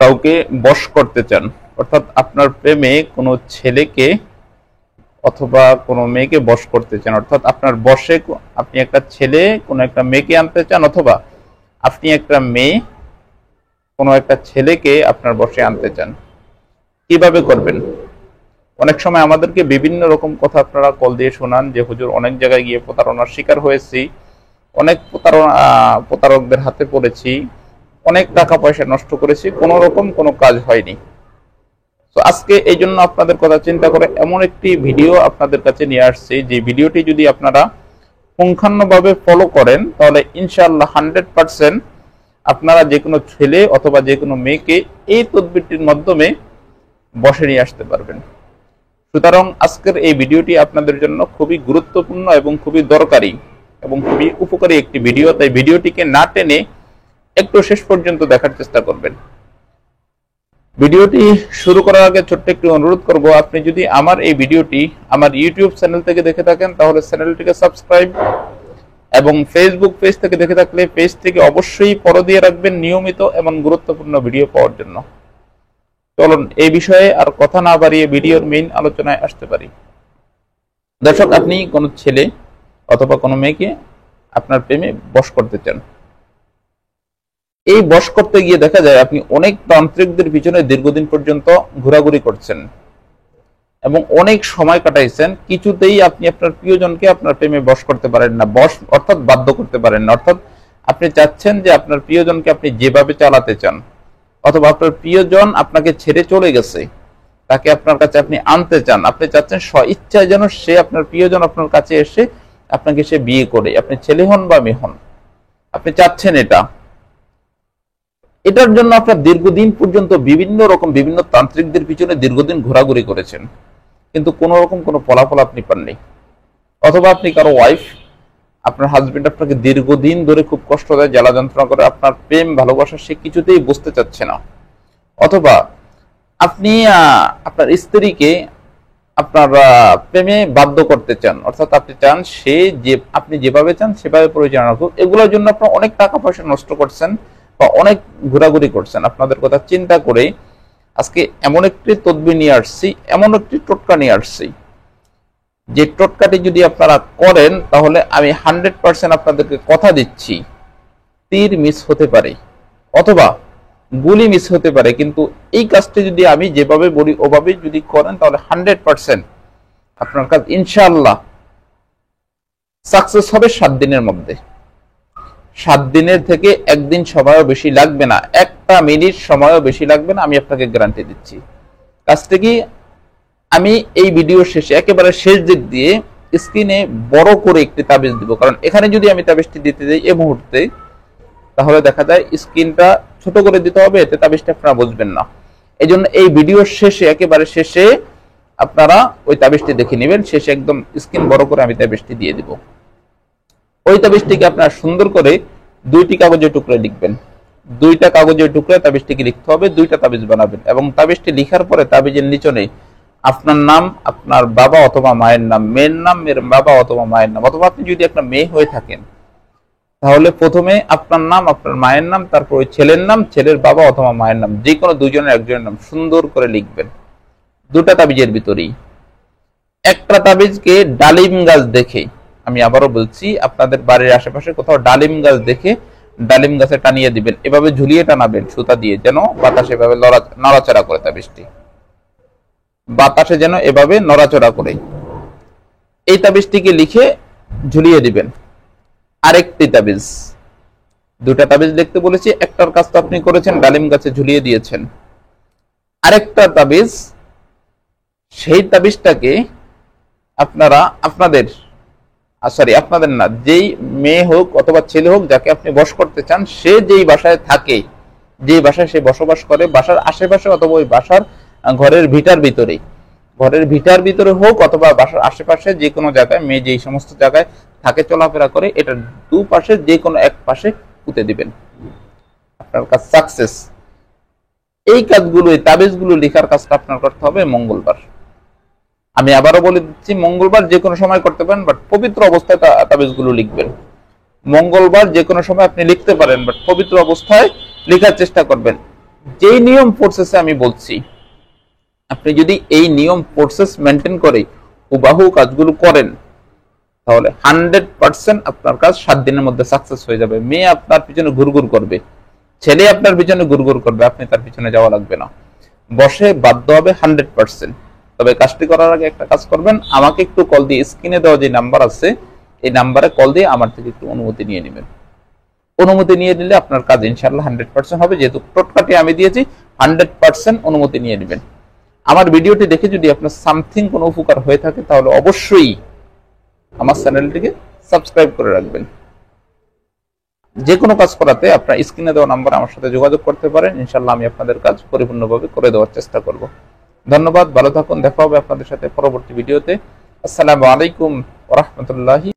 কাউকে বশ করতে চান, অর্থাৎ আপনার প্রেমে কোনো ছেলেকে অথবা কোনো মেয়েকে বশ করতে চান, অর্থাৎ আপনার বশে আপনি একটা ছেলে কোনো একটা মেয়েকে আনতে চান, অথবা আপনি একটা মেয়ে কোনো একটা ছেলেকে আপনার বশে আনতে চান, কিভাবে করবেন? অনেক সময় আমাদেরকে বিভিন্ন রকম কথা আপনারা কল দিয়ে শোনান যে হুজুর অনেক জায়গায় গিয়ে প্রতারণার শিকার হয়েছি, অনেক প্রতারকদের হাতে পড়েছি, অনেক টাকা পয়সা নষ্ট করেছি, কোনো রকম কোনো কাজ হয়নি। তো আজকে এই জন্য আপনাদের কথা চিন্তা করে এমন একটি ভিডিও আপনাদের কাছে নিয়ে আসছি, যে ভিডিওটি যদি আপনারা পুঙ্খানুভাবে ফলো করেন তাহলে ইনশাআল্লাহ 100% আপনারা যে কোনো ছেলে অথবা যে কোনো মেয়েকে এই তদবিরটির মাধ্যমে বশে নিয়ে আসতে পারবেন। সুতরাং আজকের এই ভিডিওটি আপনাদের জন্য খুবই গুরুত্বপূর্ণ এবং খুবই দরকারি এবং খুবই উপকারী একটি ভিডিও, তাই ভিডিওটিকে না টেনে একটু শেষ পর্যন্ত দেখার চেষ্টা করবেন। ভিডিওটি শুরু করার আগে ছোট্ট একটু অনুরোধ করব, আপনি যদি আমার এই ভিডিওটি আমার ইউটিউব চ্যানেল থেকে দেখে থাকেন তাহলে চ্যানেলটিকে সাবস্ক্রাইব, এবং ফেসবুক পেজ থেকে দেখে থাকলে পেজটিকে অবশ্যই ফলো দিয়ে রাখবেন নিয়মিত এবং গুরুত্বপূর্ণ ভিডিও পাওয়ার জন্য। চলুন এই বিষয়ে আর কথা না বাড়িয়ে ভিডিওর মেইন আলোচনায় আসতে পারি। দর্শক, আপনি কোনো ছেলে অথবা কোনো মেয়েকে আপনার প্রেমে বশ করতে চান। এই বশ করতে গিয়ে দেখা যায় আপনি অনেক তান্ত্রিকদের পিছনে দীর্ঘদিন পর্যন্ত ঘোরাঘুরি করছেন এবং অনেক সময় কাটাইছেন, কিছুতেই আপনি আপনার প্রিয়জনকে আপনার প্রেমে বশ করতে পারেন না, বশ অর্থাৎ বাধ্য করতে পারেন না। অর্থাৎ আপনি চাচ্ছেন যে আপনার প্রিয়জনকে আপনি যেভাবে চালাতে চান, অথবা আপনার প্রিয়জন আপনাকে ছেড়ে চলে গেছে, তাকে আপনার কাছে আপনি আনতে চান, আপনি চাচ্ছেন স্বইচ্ছায় যেন সে আপনার প্রিয়জন আপনার কাছে এসে আপনাকে সে বিয়ে করে, আপনি ছেলে হন বা মেয়ে হন, আপনি চাচ্ছেন এটার জন্য আপনার দীর্ঘদিন পর্যন্ত বিভিন্ন তান্ত্রিকদের পিছনে দীর্ঘদিন ঘোরাঘুরি করেছেন, কিন্তু কোন রকম কোনো ফলাফল আপনি পাননি। অথবা আপনি কারো ওয়াইফ, আপনার হাজবেন্ড আপনাকে দীর্ঘদিন ধরে খুব কষ্ট দেয়, জ্বালা যন্ত্রণা করে, আপনার প্রেম ভালোবাসা সে কিছুতেই বুঝতে চাচ্ছে না। অথবা আপনি আপনার স্ত্রীকে আপনার প্রেমে বাধ্য করতে চান, অর্থাৎ আপনি চান সে যে আপনি যেভাবে চান সেভাবে পরিচালনা করুক। এগুলোর জন্য আপনার অনেক টাকা পয়সা নষ্ট করছেন বা অনেক ঘোরাঘুরি করছেন। আপনাদের কথা চিন্তা করে আজকে এমন একটি তদবির নিয়ে আসছি, এমন একটি টোটকা নিয়ে আসছি, যে টোটকাটি যদি আপনারা করেন তাহলে আমি 100% আপনাদেরকে কথা দিচ্ছি, তীর মিস হতে পারে অথবা গুলি মিস হতে পারে, কিন্তু এই কাজটি যদি আমি যেভাবে বলি ওভাবে যদি করেন তাহলে 100% আপনার কাজ ইনশাআল্লাহ সাকসেস হবে 7 দিনের মধ্যে। 7 দিনের থেকে একদিন সময়ও বেশি লাগবে না, একটা মিনিট সময়ও বেশি লাগবে না, আমি আপনাকে গ্যারান্টি দিচ্ছি। কাজটা কি, আমি এই ভিডিও শেষে একেবারে শেষ দিক দিয়ে স্ক্রিনে বড় করে একটি তাবিজ দিব, কারণ এখানে যদি আমি তাবিজটি দিতে যাই এই মুহূর্তে তাহলে দেখা যায় স্ক্রিনটা ছোট করে দিতে হবে, এতে তাবিজটা আপনারা বুঝবেন না। এই জন্য এই ভিডিওর শেষে একেবারে শেষে আপনারা ওই তাবিজটি দেখে নেবেন, শেষে একদম স্ক্রিন বড় করে আমি তাবিজটি দিয়ে দিব। ওই তাবিজটিকে আপনারা সুন্দর করে 2টি কাগজের টুকরো লিখবেন, 2টা কাগজের টুকরো তাবিজটিকে লিখতে হবে, 2টা তাবিজ বানাবেন এবং তাবিজটি লিখার পরে তাবিজের নিচনে আপনার নাম, আপনার বাবা অথবা মায়ের নাম, মেয়ের নাম, মেয়ের বাবা অথবা মায়ের নাম, অথবা আপনি যদি একটা মেয়ে হয়ে থাকেন তাহলে প্রথমে আপনার নাম, আপনার মায়ের নাম, তারপর ওই ছেলের নাম, ছেলের বাবা অথবা মায়ের নাম, যে কোনো দুজনের একজনের নাম সুন্দর করে লিখবেন 2টা তাবিজের ভিতরেই। একটা তাবিজকে ডালিম গাছ দেখে, আমি আবারও বলছি, আপনাদের বাড়ির আশেপাশে কোথাও ডালিম গাছ দেখে ডালিম গাছে টানিয়ে দিবেন, এভাবে ঝুলিয়ে টানাবেন সুতা দিয়ে, যেন বাতাসে এভাবে নড়াচড়া করে, তাবিজটি বাতাসে যেন এভাবে নড়াচড়া করে। এই তাবিজটিকে লিখে ঝুলিয়ে দিবেন। আরেকটি তাবিজ, 2টা তাবিজ লিখতে বলেছি, একটার কাজ তো আপনি করেছেন, ডালিম গাছে ঝুলিয়ে দিয়েছেন। আরেকটা তাবিজ, সেই তাবিজটাকে আপনারা আপনাদের না, যেই মেয়ে হোক অথবা ছেলে হোক যাকে আপনি বশ করতে চান, সে যেই বাসায় থাকে, যেই বাসায় সে বসবাস করে, বাসার আশেপাশে অথবা ওই বাসার ঘরের ভিটার ভিতরে হোক অথবা বাসার আশেপাশে যে কোনো জায়গায়, মেয়ে যেই সমস্ত জায়গায় থাকে চলাফেরা করে, এটা দুপাশে যে কোনো এক পাশে পুঁতে দিবেন, আপনার কাজ সাকসেস। এই কাজগুলো, এই তাবিজগুলো লেখার কাজটা আপনার করতে হবে মঙ্গলবার। আমি আবারও বলে দিচ্ছি, মঙ্গলবার যে কোনো সময় করতে পারেন, বাট পবিত্র অবস্থায় তাবিজগুলো লিখবেন। মঙ্গলবার যে কোনো সময় আপনি লিখতে পারেন, বাট পবিত্র অবস্থায় লেখার চেষ্টা করবেন। যেই নিয়ম প্রসেসে আমি বলছি, আপনি যদি এই নিয়ম প্রসেস মেনটেন করে হুবাহু কাজগুলো করেন, তাহলে 100% আপনার কাজ 7 দিনের মধ্যে সাকসেস হয়ে যাবে। মেয়ে আপনার পিছনে ঘুরঘুর করবে, ছেলে আপনার পিছনে ঘুরঘুর করবে, আপনি তার পিছনে যাওয়া লাগবে না, বসে বাধ্য হবে 100%। তবে কাজটি করার আগে একটা কাজ করবেন, আমাকে একটু কল দিয়ে, স্ক্রিনে দেওয়া যে নাম্বার আছে এই নাম্বারে কল দিয়ে আমার থেকে একটু অনুমতি নিয়ে নেবেন। অনুমতি নিয়ে নিলে আপনার কাজ ইনশাআল্লাহ 100% হবে। যেহেতু টোটকাটি আমি দিয়েছি, 100% অনুমতি নিয়ে নেবেন। আমার ভিডিওটি দেখে যদি আপনার সামথিং কোনো উপকার হয়ে থাকে, তাহলে অবশ্যই আমার চ্যানেলটিকে সাবস্ক্রাইব করে রাখবেন। যে কোনো কাজ করাতে আপনার স্ক্রিনে দেওয়া নাম্বার আমার সাথে যোগাযোগ করতে পারেন, ইনশাআল্লাহ আমি আপনাদের কাজ পরিপূর্ণভাবে করে দেওয়ার চেষ্টা করব। ধন্যবাদ, ভালো থাকুন, দেখা হবে আপনাদের সাথে পরবর্তী ভিডিওতে। আসসালামু আলাইকুম ওয়া রাহমাতুল্লাহি।